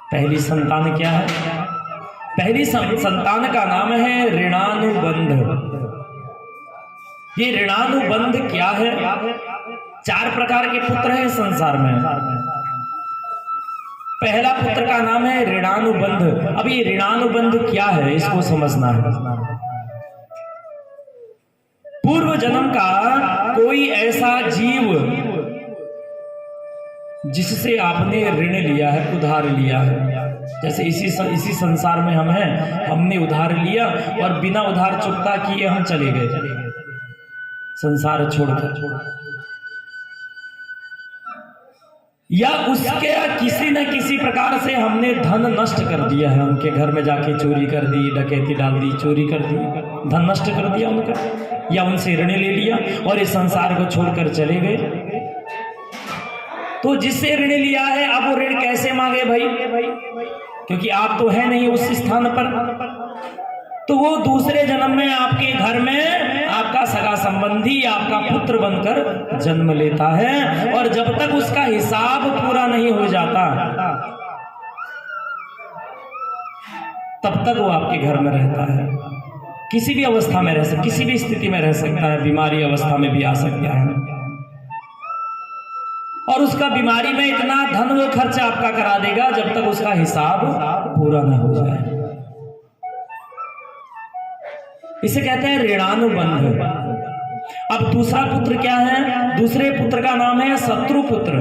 पहली संतान क्या है? पहली संतान का नाम है ऋणानुबंध। ये ऋणानुबंध क्या है? 4 प्रकार के पुत्र हैं संसार में। पहला पुत्र का नाम है ऋणानुबंध। अब ये ऋणानुबंध क्या है, इसको समझना है। पूर्व जन्म का कोई ऐसा जीव जिससे आपने ऋण लिया है, उधार लिया है। जैसे इसी संसार में हम हैं, हमने उधार लिया और बिना उधार चुकता किए हम चले गए संसार छोड़कर, या उसके किसी न किसी प्रकार से हमने धन नष्ट कर दिया है। उनके घर में जाके चोरी कर दी, डकैती डाल दी, चोरी कर दी, धन नष्ट कर दिया उनका, या उनसे ऋण ले लिया और इस संसार को छोड़कर चले गए। तो जिससे ऋण लिया है, अब वो ऋण कैसे मांगे भाई? क्योंकि आप तो है नहीं उस स्थान पर, तो वो दूसरे जन्म में आपके घर में आपका सगा संबंधी, आपका पुत्र बनकर जन्म लेता है। और जब तक उसका हिसाब पूरा नहीं हो जाता तब तक वो आपके घर में रहता है। किसी भी अवस्था में रह सकता, किसी भी स्थिति में रह सकता है, बीमारी अवस्था में भी आ सकता है। और उसका बीमारी में इतना धन वो खर्च आपका करा देगा जब तक उसका हिसाब पूरा न हो जाए। इसे कहते हैं ऋणानुबंध। अब दूसरा पुत्र क्या है? दूसरे पुत्र का नाम है शत्रुपुत्र।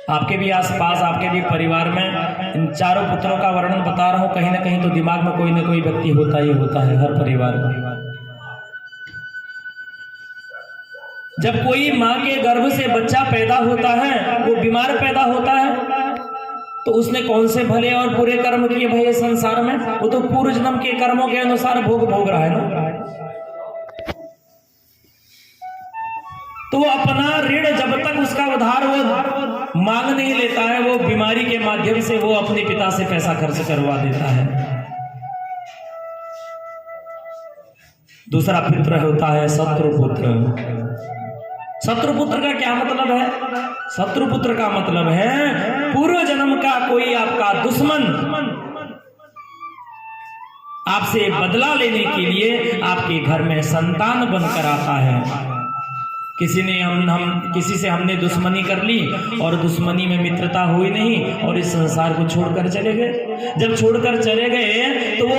आपके भी आसपास, आपके भी परिवार में इन चारों पुत्रों का वर्णन बता रहा हूं। कहीं ना कहीं तो दिमाग में कोई ना कोई व्यक्ति होता ही होता है हर परिवार में। जब कोई मां के गर्भ से बच्चा पैदा होता है, वो बीमार पैदा होता है, तो उसने कौन से भले और बुरे कर्म किए भाई संसार में? वो तो पूर्व जन्म के कर्मों के अनुसार भोग रहा है ना। तो वो अपना ऋण जब तक उसका उधार वो मांग नहीं लेता है, वो बीमारी के माध्यम से वो अपने पिता से पैसा खर्च करवा देता है। दूसरा पुत्र होता है शत्रुपुत्र। शत्रुपुत्र का क्या मतलब है? शत्रुपुत्र का मतलब है पूर्व जन्म का कोई आपका दुश्मन आपसे बदला लेने के लिए आपके घर में संतान बनकर आता है। किसी से हमने दुश्मनी कर ली और दुश्मनी में मित्रता हुई नहीं और इस संसार को छोड़कर चले गए। जब छोड़कर चले गए तो वो